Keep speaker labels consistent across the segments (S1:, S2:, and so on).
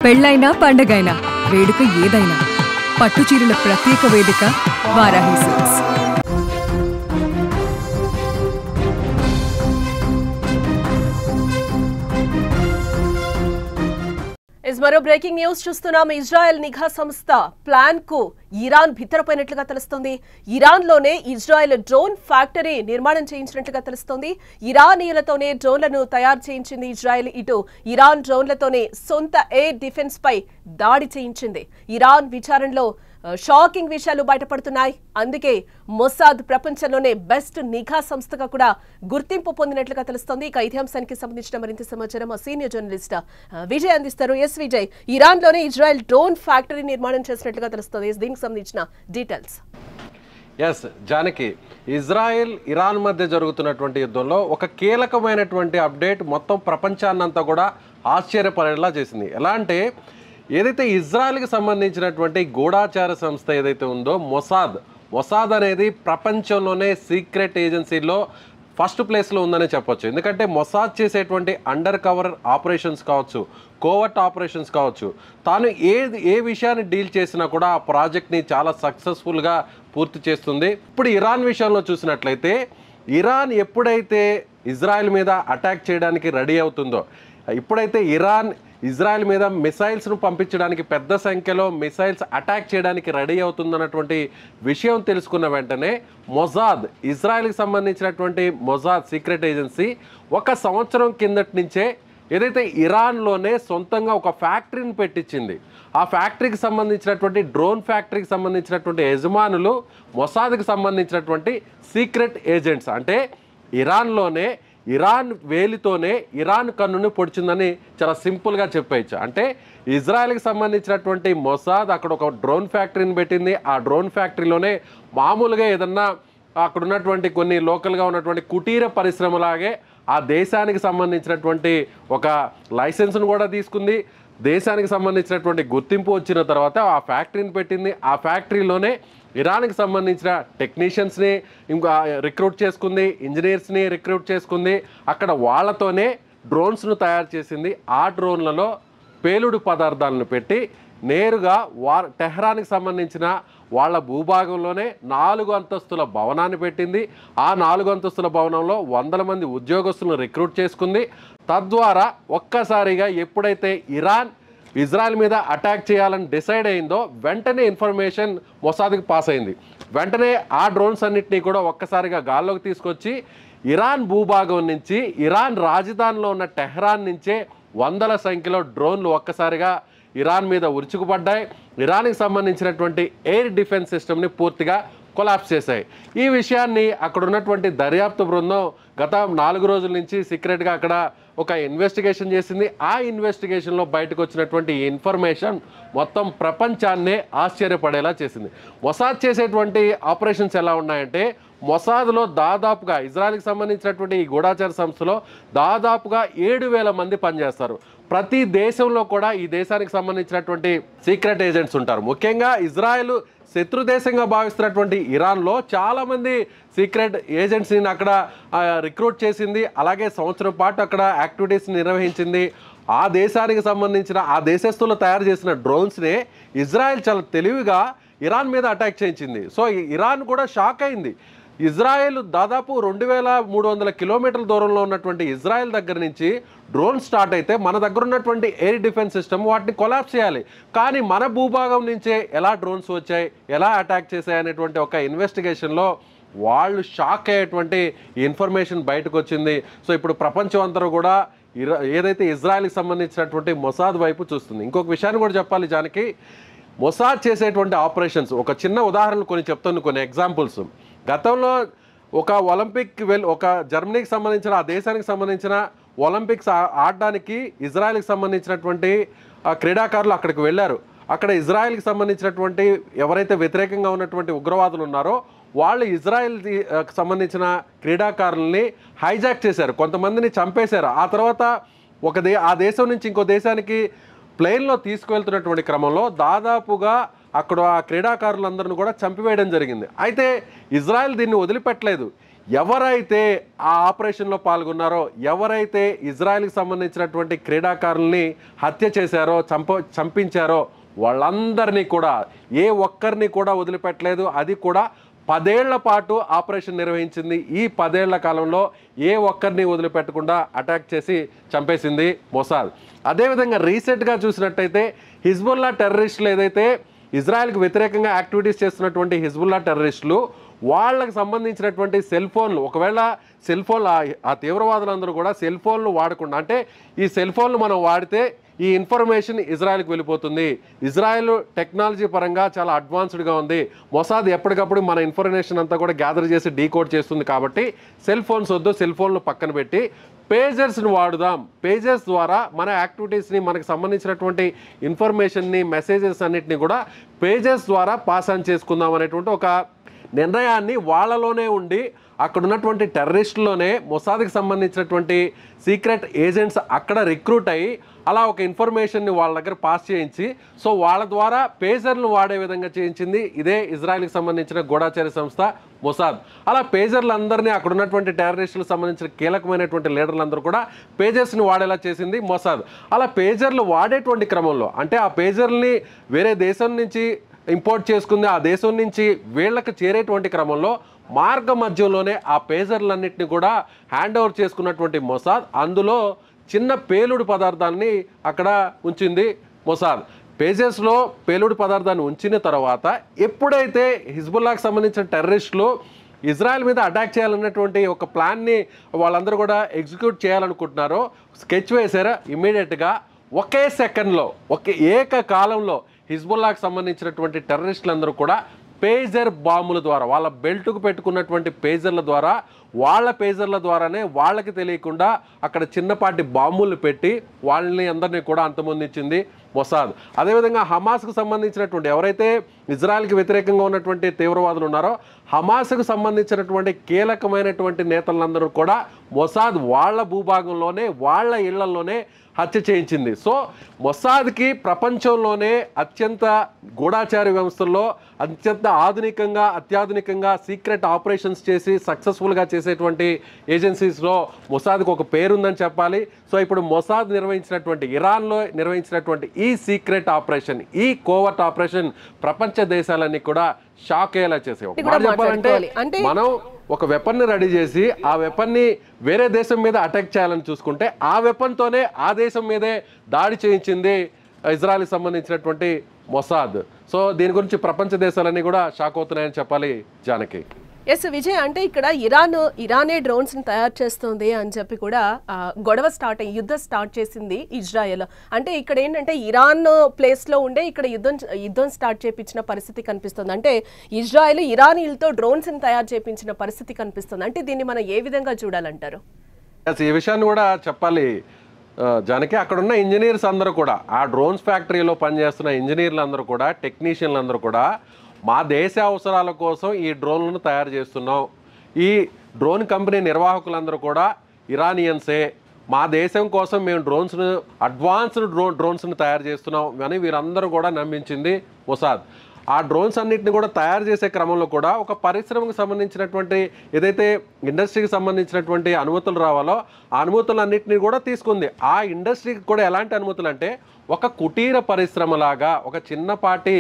S1: పెళ్ళైనా పండగైనా వేడుక ఏదైనా పట్టుచీరల ప్రత్యేక వేదిక వారాహి సిల్క్స్.
S2: మరో బ్రేకింగ్ న్యూస్ చూస్తున్నాం. ఇజ్రాయెల్ నిఘా సంస్థ ప్లాన్ కు ఇరాన్ భిత్తరపోయినట్లుగా తెలుస్తోంది. ఇరాన్ లోనే ఇజ్రాయెల్ డ్రోన్ ఫ్యాక్టరీ నిర్మాణం చేయించినట్లుగా తెలుస్తోంది. ఇరానీయులతోనే డ్రోన్లను తయారు చేయించింది ఇజ్రాయెల్. ఇటు ఇరాన్ డ్రోన్లతోనే సొంత ఎయిర్ డిఫెన్స్ పై దాడి చేయించింది. ఇరాన్ విచారణలో షాకింగ్ విషయాలు బయటపడుతున్నాయి. అందుకే మొసాద్ ప్రపంచంలోనే బెస్ట్ నిఘా సంస్థగా కూడా గుర్తింపు పొందినట్లుగా తెలుస్తోంది. ఇక ఇదే అంశానికి సంబంధించిన మరింత సమాచారం మా సీనియర్ జర్నలిస్ట్ విజయ్ అందిస్తారు. ఎస్ విజయ్, ఇరాన్ లోనే ఇజ్రాయెల్ డ్రోన్ ఫ్యాక్టరీ నిర్మాణం చేసినట్లుగా తెలుస్తోంది. దీనికి సంబంధించిన details.
S3: Yes Janaki, Israel Iran మధ్య జరుగుతున్నటువంటి యుద్ధంలో ఒక కీలకమైనటువంటి అప్డేట్ మొత్తం ప్రపంచాన్నంతా కూడా ఆశ్చర్యపడేలా చేసింది. ఎలా అంటే ఏదైతే ఇజ్రాయెల్కి సంబంధించినటువంటి గూఢాచార సంస్థ ఏదైతే ఉందో మొసాద్ అనేది ప్రపంచంలోనే సీక్రెట్ ఏజెన్సీలో ఫస్ట్ ప్లేస్లో ఉందని చెప్పొచ్చు. ఎందుకంటే మొసాద్ చేసేటువంటి అండర్ కవర్ ఆపరేషన్స్ కావచ్చు, కోవర్ట్ ఆపరేషన్స్ కావచ్చు, తాను ఏ విషయాన్ని డీల్ చేసినా కూడా ఆ ప్రాజెక్ట్ని చాలా సక్సెస్ఫుల్గా పూర్తి చేస్తుంది. ఇప్పుడు ఇరాన్ విషయంలో చూసినట్లయితే ఇరాన్ ఎప్పుడైతే ఇజ్రాయెల్ మీద అటాక్ చేయడానికి రెడీ అవుతుందో, ఇప్పుడైతే ఇరాన్ ఇజ్రాయెల్ మీద మిసైల్స్ను పంపించడానికి పెద్ద సంఖ్యలో మిసైల్స్ అటాక్ చేయడానికి రెడీ అవుతుందన్నటువంటి విషయం తెలుసుకున్న వెంటనే మొసాద్, ఇజ్రాయెల్కి సంబంధించినటువంటి మొసాద్ సీక్రెట్ ఏజెన్సీ 1 సంవత్సరం కిందటి నుంచే ఏదైతే ఇరాన్లోనే సొంతంగా ఒక ఫ్యాక్టరీని పెట్టించింది. ఆ ఫ్యాక్టరీకి సంబంధించినటువంటి డ్రోన్ ఫ్యాక్టరీకి సంబంధించినటువంటి యజమానులు మొసాద్కి సంబంధించినటువంటి సీక్రెట్ ఏజెంట్స్. అంటే ఇరాన్లోనే ఇరాన్ వేలితోనే ఇరాన్ కన్నును పొడిచిందని చాలా సింపుల్గా చెప్పేయచ్చు. అంటే ఇజ్రాయెల్కి సంబంధించినటువంటి మొసాద్ అక్కడ ఒక డ్రోన్ ఫ్యాక్టరీని పెట్టింది. ఆ డ్రోన్ ఫ్యాక్టరీలోనే మామూలుగా ఏదన్నా అక్కడ ఉన్నటువంటి కొన్ని లోకల్గా ఉన్నటువంటి కుటీర పరిశ్రమలాగే ఆ దేశానికి సంబంధించినటువంటి ఒక లైసెన్స్ను కూడా తీసుకుంది. దేశానికి సంబంధించినటువంటి గుర్తింపు వచ్చిన తర్వాత ఆ ఫ్యాక్టరీని పెట్టింది. ఆ ఫ్యాక్టరీలోనే ఇరాన్కి సంబంధించిన టెక్నీషియన్స్ని ఇంకా రిక్రూట్ చేసుకుంది, ఇంజనీర్స్ని రిక్రూట్ చేసుకుంది. అక్కడ వాళ్ళతోనే డ్రోన్స్ను తయారు చేసింది. ఆ డ్రోన్లలో పేలుడు పదార్థాలను పెట్టి నేరుగా టెహ్రాన్కి సంబంధించిన వాళ్ళ భూభాగంలోనే 4 అంతస్తుల భవనాన్ని పెట్టింది. ఆ 4 అంతస్తుల భవనంలో 100 మంది ఉద్యోగస్తులను రిక్రూట్ చేసుకుంది. తద్వారా ఒక్కసారిగా ఎప్పుడైతే ఇరాన్ ఇజ్రాయెల్ మీద అటాక్ చేయాలని డిసైడ్ అయిందో వెంటనే ఇన్ఫర్మేషన్ మొసాద్కి పాస్ అయింది. వెంటనే ఆ డ్రోన్స్ అన్నింటినీ కూడా ఒక్కసారిగా గాల్లోకి తీసుకొచ్చి ఇరాన్ భూభాగం నుంచి, ఇరాన్ రాజధానిలో ఉన్న టెహ్రాన్ నుంచే 100ల సంఖ్యలో డ్రోన్లు ఒక్కసారిగా ఇరాన్ మీద ఉరుచుకుపడ్డాయి. ఇరాన్కి సంబంధించినటువంటి ఎయిర్ డిఫెన్స్ సిస్టమ్ని పూర్తిగా కొలాప్స్ చేశాయి. ఈ విషయాన్ని అక్కడ ఉన్నటువంటి దర్యాప్తు బృందం గత 4 రోజుల నుంచి సీక్రెట్గా అక్కడ ఒక ఇన్వెస్టిగేషన్ చేసింది. ఆ ఇన్వెస్టిగేషన్లో బయటకు వచ్చినటువంటి ఇన్ఫర్మేషన్ మొత్తం ప్రపంచాన్నే ఆశ్చర్యపడేలా చేసింది. మొసాద్ చేసేటువంటి ఆపరేషన్స్ ఎలా ఉన్నాయంటే, మొసాద్లో దాదాపుగా ఇజ్రాయెల్కి సంబంధించినటువంటి ఈ గూఢాచార సంస్థలో దాదాపుగా 7,000 మంది పనిచేస్తారు. ప్రతి దేశంలో కూడా ఈ దేశానికి సంబంధించినటువంటి సీక్రెట్ ఏజెంట్స్ ఉంటారు. ముఖ్యంగా ఇజ్రాయెల్ శత్రు దేశంగా భావిస్తున్నటువంటి ఇరాన్లో చాలామంది సీక్రెట్ ఏజెంట్స్ని అక్కడ రిక్రూట్ చేసింది. అలాగే సంవత్సరం పాటు అక్కడ యాక్టివిటీస్ని నిర్వహించింది. ఆ దేశానికి సంబంధించిన ఆ దేశస్తులు తయారు చేసిన డ్రోన్స్ని ఇజ్రాయెల్ చాలా తెలివిగా ఇరాన్ మీద అటాక్ చేయించింది. సో ఇరాన్ కూడా షాక్ అయింది. ఇజ్రాయెల్ దాదాపు 2,300 కిలోమీటర్ల దూరంలో ఉన్నటువంటి ఇజ్రాయెల్ దగ్గర నుంచి డ్రోన్ స్టార్ట్ అయితే మన దగ్గర ఉన్నటువంటి ఎయిర్ డిఫెన్స్ సిస్టమ్ వాటిని కొలాప్స్ చేయాలి. కానీ మన భూభాగం నుంచే ఎలా డ్రోన్స్ వచ్చాయి, ఎలా అటాక్ చేశాయి అనేటువంటి ఒక ఇన్వెస్టిగేషన్లో వాళ్ళు షాక్ అయ్యేటువంటి ఇన్ఫర్మేషన్ బయటకు వచ్చింది. సో ఇప్పుడు ప్రపంచం అంతా కూడా ఏదైతే ఇజ్రాయెల్కి సంబంధించినటువంటి మొసాద్ వైపు చూస్తుంది. ఇంకొక విషయాన్ని కూడా చెప్పాలి జానకి, మొసాద్ చేసేటువంటి ఆపరేషన్స్ ఒక చిన్న ఉదాహరణలు కొన్ని చెప్తాను, కొన్ని ఎగ్జాంపుల్స్. గతంలో ఒక ఒక జర్మనీకి సంబంధించిన ఆ దేశానికి సంబంధించిన ఒలింపిక్స్ ఆడడానికి ఇజ్రాయెల్కి సంబంధించినటువంటి క్రీడాకారులు అక్కడికి వెళ్ళారు. అక్కడ ఇజ్రాయెల్కి సంబంధించినటువంటి ఎవరైతే వ్యతిరేకంగా ఉన్నటువంటి ఉగ్రవాదులు ఉన్నారో వాళ్ళు ఇజ్రాయెల్కి సంబంధించిన క్రీడాకారుల్ని హైజాక్ చేశారు, కొంతమందిని చంపేశారు. ఆ తర్వాత ఆ దేశం నుంచి ఇంకో దేశానికి ప్లేన్లో తీసుకువెళ్తున్నటువంటి క్రమంలో దాదాపుగా అక్కడ ఆ క్రీడాకారులందరిని కూడా చంపివేయడం జరిగింది. అయితే ఇజ్రాయెల్ దీన్ని వదిలిపెట్టలేదు. ఎవరైతే ఆ ఆపరేషన్లో పాల్గొన్నారో, ఎవరైతే ఇజ్రాయెల్కి సంబంధించినటువంటి క్రీడాకారుల్ని హత్య చేశారో, చంపించారో వాళ్ళందరినీ కూడా, ఏ ఒక్కరిని కూడా వదిలిపెట్టలేదు. అది కూడా 10 ఏళ్ల పాటు ఆపరేషన్ నిర్వహించింది. ఈ 10 ఏళ్ల కాలంలో ఏ ఒక్కరిని వదిలిపెట్టకుండా అటాక్ చేసి చంపేసింది మొసాద్. అదేవిధంగా రీసెంట్గా చూసినట్టయితే హిజ్బుల్లా టెర్రరిస్టులు ఏదైతే ఇజ్రాయెల్కి వ్యతిరేకంగా యాక్టివిటీస్ చేస్తున్నటువంటి హిజ్బుల్లా టెర్రరిస్టులు, వాళ్ళకి సంబంధించినటువంటి సెల్ ఫోన్లు, ఒకవేళ సెల్ ఫోన్లు ఆ తీవ్రవాదులందరూ కూడా సెల్ ఫోన్లు వాడకుండా, అంటే ఈ సెల్ ఫోన్లు మనం వాడితే ఈ ఇన్ఫర్మేషన్ ఇజ్రాయెల్కి వెళ్ళిపోతుంది. ఇజ్రాయెల్ టెక్నాలజీ పరంగా చాలా అడ్వాన్స్డ్గా ఉంది. మొసాద్ ఎప్పటికప్పుడు మన ఇన్ఫర్మేషన్ అంతా కూడా గ్యాదర్ చేసి డీకోడ్ చేస్తుంది. కాబట్టి సెల్ ఫోన్స్ వద్దు, సెల్ ఫోన్లు పక్కన పెట్టి పేజర్స్ని వాడుదాం. పేజర్స్ ద్వారా మన యాక్టివిటీస్ని, మనకు సంబంధించినటువంటి ఇన్ఫర్మేషన్ని, మెసేజెస్ అన్నిటిని కూడా పేజర్స్ ద్వారా పాస్ ఆన్ చేసుకుందాం అనేటువంటి ఒక నిర్ణయాన్ని వాళ్ళలోనే ఉండి, అక్కడ ఉన్నటువంటి టెర్రరిస్టులోనే మొసాద్కి సంబంధించినటువంటి సీక్రెట్ ఏజెంట్స్ అక్కడ రిక్రూట్ అయ్యి అలా ఒక ఇన్ఫర్మేషన్ని వాళ్ళ దగ్గర పాస్ చేయించి, సో వాళ్ళ ద్వారా పేజర్లు వాడే విధంగా చేయించింది ఇదే ఇజ్రాయెల్కి సంబంధించిన గూఢాచార సంస్థ మొసాద్. అలా పేజర్లందరినీ, అక్కడ ఉన్నటువంటి టెర్రరిస్టులకు సంబంధించిన కీలకమైనటువంటి లీడర్లందరూ కూడా పేజర్స్ని వాడేలా చేసింది మొసాద్. అలా పేజర్లు వాడేటువంటి క్రమంలో, అంటే ఆ పేజర్ని వేరే దేశం నుంచి ఇంపోర్ట్ చేసుకుంది, ఆ దేశం నుంచి వీళ్ళకి చేరేటువంటి క్రమంలో మార్గ మధ్యంలోనే ఆ పేజర్లన్నింటినీ కూడా హ్యాండ్ ఓవర్ చేసుకున్నటువంటి మొసాద్ అందులో చిన్న పేలుడు పదార్థాన్ని అక్కడ ఉంచింది మొసాద్. పేజెస్లో పేలుడు పదార్థాన్ని ఉంచిన తర్వాత ఎప్పుడైతే హిజ్బుల్లాకి సంబంధించిన టెర్రరిస్టులు ఇజ్రాయెల్ మీద అటాక్ చేయాలన్నటువంటి ఒక ప్లాన్ని వాళ్ళందరూ కూడా ఎగ్జిక్యూట్ చేయాలనుకుంటున్నారో, స్కెచ్ వేశారు. ఇమ్మీడియట్గా ఒకే సెకండ్లో, ఏకకాలంలో హిజ్బుల్లాకి సంబంధించినటువంటి టెర్రరిస్టులందరూ కూడా పేజర్ బాంబుల ద్వారా, వాళ్ళ బెల్ట్కు పెట్టుకున్నటువంటి పేజర్ల ద్వారా, వాళ్ళ పేజర్ల ద్వారానే వాళ్ళకి తెలియకుండా అక్కడ చిన్నపాటి బాంబులు పెట్టి వాళ్ళని అందరినీ కూడా అంతమొందించింది మొసాద్. అదేవిధంగా హమాస్కు సంబంధించినటువంటి, ఎవరైతే ఇజ్రాయెల్కి వ్యతిరేకంగా ఉన్నటువంటి తీవ్రవాదులు ఉన్నారో, హమాస్కు సంబంధించినటువంటి కీలకమైనటువంటి నేతలందరూ కూడా మొసాద్ వాళ్ళ భూభాగంలోనే, వాళ్ళ ఇళ్లలోనే హత్య చేయించింది. సో మొసాద్కి ప్రపంచంలోనే అత్యంత గూఢాచార వ్యవస్థల్లో అత్యంత అత్యాధునికంగా సీక్రెట్ ఆపరేషన్స్ చేసి సక్సెస్ఫుల్గా చేసేటువంటి ఏజెన్సీస్లో మొసాద్కి ఒక పేరుందని చెప్పాలి. సో ఇప్పుడు మొసాద్ నిర్వహించినటువంటి, ఇరాన్లో నిర్వహించినటువంటి ఈ సీక్రెట్ ఆపరేషన్, ఈ కోవర్ట్ ఆపరేషన్ ప్రపంచ దేశాలన్నీ కూడా షాక్ అయ్యేలా చేసే. చెప్పాలంటే మనం ఒక వెపన్ని రెడీ చేసి ఆ వెపన్ని వేరే దేశం మీద అటాక్ చేయాలని చూసుకుంటే ఆ వెపన్తోనే ఆ దేశం మీదే దాడి చేయించింది ఇజ్రాయెల్కి సంబంధించినటువంటి మొసాద్. సో దీని గురించి ప్రపంచ దేశాలన్నీ కూడా షాక్ అవుతున్నాయని చెప్పాలి జానకి.
S2: ఎస్ విజయ్, అంటే ఇక్కడ ఇరానే డ్రోన్స్ ని తయారు చేస్తుంది అని చెప్పి కూడా యుద్ధం స్టార్ట్ చేసింది ఇజ్రాయెల్. అంటే ఇక్కడ ఏంటంటే ఇరాన్ ప్లేస్ లో ఉండే ఇక్కడ యుద్ధం స్టార్ట్ చేయించిన పరిస్థితి కనిపిస్తుంది. అంటే ఇజ్రాయెల్ ఇరానీలతో డ్రోన్స్ ని తయారు చేయించిన పరిస్థితి కనిపిస్తుంది. అంటే దీన్ని మనం ఏ విధంగా చూడాలంటారు?
S3: ఈ విషయాన్ని కూడా చెప్పాలి జానకి. అక్కడ ఉన్న ఇంజనీర్స్ అందరూ కూడా, ఆ డ్రోన్స్ ఫ్యాక్టరీలో పనిచేస్తున్న ఇంజనీర్లు అందరూ కూడా, టెక్నీషియన్లు అందరూ కూడా, మా దేశ అవసరాల కోసం ఈ డ్రోన్లను తయారు చేస్తున్నాం, ఈ డ్రోన్ కంపెనీ నిర్వాహకులందరూ కూడా ఇరానియన్సే, మా దేశం కోసం మేము అడ్వాన్స్డ్ డ్రోన్స్ని తయారు చేస్తున్నాం అని వీరందరూ కూడా నమ్మించింది మొసాద్. ఆ డ్రోన్స్ అన్నింటిని కూడా తయారు చేసే క్రమంలో కూడా ఒక పరిశ్రమకు సంబంధించినటువంటి, ఏదైతే ఇండస్ట్రీకి సంబంధించినటువంటి అనుమతులు రావాలో ఆ అనుమతులన్నింటినీ కూడా తీసుకుంది. ఆ ఇండస్ట్రీకి కూడా ఎలాంటి అనుమతులు అంటే, ఒక కుటీర పరిశ్రమలాగా, ఒక చిన్నపాటి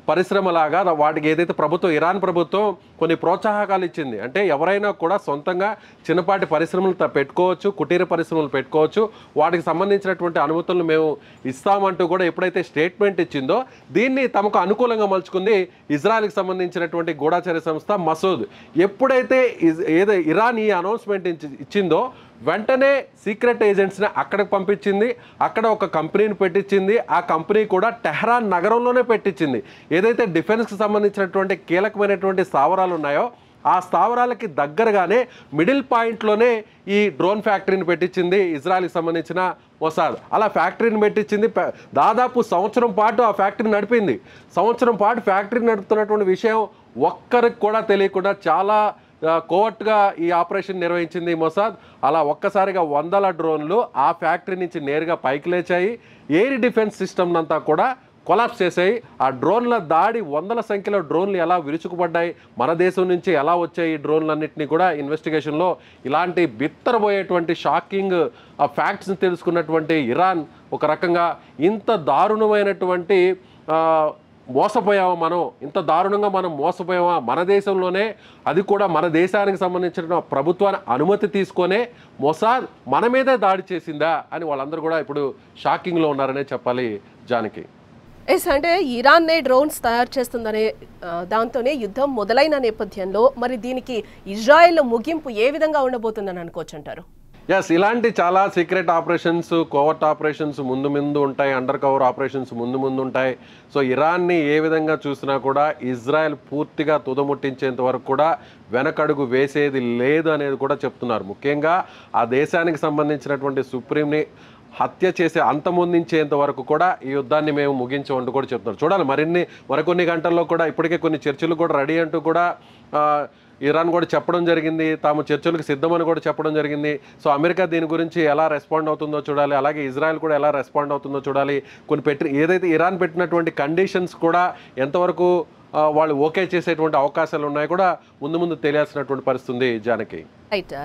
S3: పరిశ్రమలాగా వాటికి ఏదైతే ఇరాన్ ప్రభుత్వం కొన్ని ప్రోత్సాహకాలు ఇచ్చింది. అంటే ఎవరైనా కూడా సొంతంగా చిన్నపాటి పరిశ్రమలు పెట్టుకోవచ్చు, కుటీర పరిశ్రమలు పెట్టుకోవచ్చు, వాటికి సంబంధించినటువంటి అనుమతులను మేము ఇస్తామంటూ కూడా ఎప్పుడైతే స్టేట్మెంట్ ఇచ్చిందో, దీన్ని తమకు అనుకూలంగా మలుచుకుంది ఇజ్రాయెల్కి సంబంధించినటువంటి గూఢాచార సంస్థ మసూద్. ఎప్పుడైతే ఇరాన్ ఈ అనౌన్స్మెంట్ ఇచ్చిందో వెంటనే సీక్రెట్ ఏజెంట్స్ని అక్కడికి పంపించింది, అక్కడ ఒక కంపెనీని పెట్టించింది. ఆ కంపెనీ కూడా టెహ్రాన్ నగరంలోనే పెట్టించింది. ఏదైతే డిఫెన్స్కి సంబంధించినటువంటి కీలకమైనటువంటి స్థావరాలు ఉన్నాయో ఆ స్థావరాలకి దగ్గరగానే మిడిల్ పాయింట్లోనే ఈ డ్రోన్ ఫ్యాక్టరీని పెట్టించింది ఇజ్రాయెల్కి సంబంధించిన మొసాద్. అలా ఫ్యాక్టరీని పెట్టించింది. దాదాపు సంవత్సరం పాటు ఆ ఫ్యాక్టరీ నడిపింది. సంవత్సరం పాటు ఫ్యాక్టరీ నడుపుతున్నటువంటి విషయం ఒక్కరికి కూడా తెలియకుండా చాలా కోవర్ట్గా ఈ ఆపరేషన్ నిర్వహించింది మొసాద్. అలా ఒక్కసారిగా 100 డ్రోన్లు ఆ ఫ్యాక్టరీ నుంచి నేరుగా పైకి లేచాయి. ఎయిర్ డిఫెన్స్ సిస్టమ్ అంతా కూడా కొలాప్స్ చేశాయి. ఆ డ్రోన్ల దాడి, వందల సంఖ్యలో డ్రోన్లు ఎలా విరుచుకుపడ్డాయి, మన దేశం నుంచి ఎలా వచ్చాయి ఈ డ్రోన్లన్నింటినీ కూడా ఇన్వెస్టిగేషన్లో ఇలాంటి బిత్తరబోయేటువంటి షాకింగ్ ఫ్యాక్ట్స్ని తెలుసుకున్నటువంటి ఇరాన్ ఒక రకంగా ఇంత దారుణమైనటువంటి మోసపోయామా, మనం ఇంత దారుణంగా మనం మోసపోయామా, మన దేశంలోనే, అది కూడా మన దేశానికి సంబంధించిన ప్రభుత్వాన్ని అనుమతి తీసుకొనే మొసాద్ మన మీదే దాడి చేసిందా అని వాళ్ళందరూ కూడా ఇప్పుడు షాకింగ్లో ఉన్నారనే చెప్పాలి జానకి.
S2: ఎస్, అంటే ఇరాన్నే డ్రోన్స్ తయారు చేస్తుందనే దాంతోనే యుద్ధం మొదలైన నేపథ్యంలో మరి దీనికి ఇజ్రాయెల్ ముగింపు ఏ విధంగా ఉండబోతుందని అనుకోవచ్చు అంటారు?
S3: ఎస్, ఇలాంటి చాలా సీక్రెట్ ఆపరేషన్స్, కోవర్ట్ ఆపరేషన్స్ ముందు ఉంటాయి, అండర్ కవర్ ఆపరేషన్స్ ముందు ఉంటాయి. సో ఇరాన్ని ఏ విధంగా చూసినా కూడా ఇజ్రాయెల్ పూర్తిగా తుదముట్టించేంత వరకు కూడా వెనకడుగు వేసేది లేదు అనేది కూడా చెప్తున్నారు. ముఖ్యంగా ఆ దేశానికి సంబంధించినటువంటి సుప్రీంని హత్య చేసి అంతమొందించేంత వరకు కూడా ఈ యుద్ధాన్ని మేము ముగించమంటూ కూడా చెప్తున్నారు. చూడాలి మరికొన్ని గంటల్లో కూడా ఇప్పటికే కొన్ని చర్చలు కూడా రెడీ అంటూ కూడా ఇరాన్ కూడా చెప్పడం జరిగింది, తాము చర్చలకు సిద్ధమని కూడా చెప్పడం జరిగింది. సో అమెరికా దీని గురించి ఎలా రెస్పాండ్ అవుతుందో చూడాలి, అలాగే ఇజ్రాయెల్ కూడా ఎలా రెస్పాండ్ అవుతుందో చూడాలి. ఏదైతే ఇరాన్ పెట్టినటువంటి కండిషన్స్ కూడా ఎంతవరకు వాళ్ళు ఓకే చేసేటువంటి అవకాశాలు ఉన్నాయి కూడా ముందు తెలియాల్సినటువంటి పరిస్థితి ఉంది జానకి.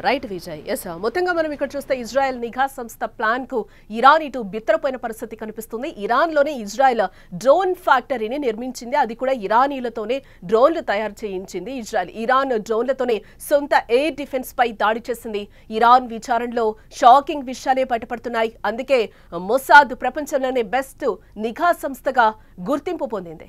S2: రైట్ విజయ్. ఎస్, మొత్తంగా మనం ఇక్కడ చూస్తే ఇజ్రాయెల్ నిఘా సంస్థ ప్లాన్ కు ఇరాన్ ఇటు బిత్తరపోయిన పరిస్థితి కనిపిస్తుంది. ఇరాన్ లోనే ఇజ్రాయెల్ డ్రోన్ ఫ్యాక్టరీని నిర్మించింది, అది కూడా ఇరానీలతోనే డ్రోన్లు తయారు చేయించింది ఇజ్రాయెల్. ఇరాన్ డ్రోన్లతోనే సొంత ఎయిర్ డిఫెన్స్ పై దాడి చేసింది. ఇరాన్ విచారణలో షాకింగ్ విషయాలే బయటపడుతున్నాయి. అందుకే మొసాద్ ప్రపంచంలోనే బెస్ట్ నిఘా సంస్థగా గుర్తింపు పొందింది.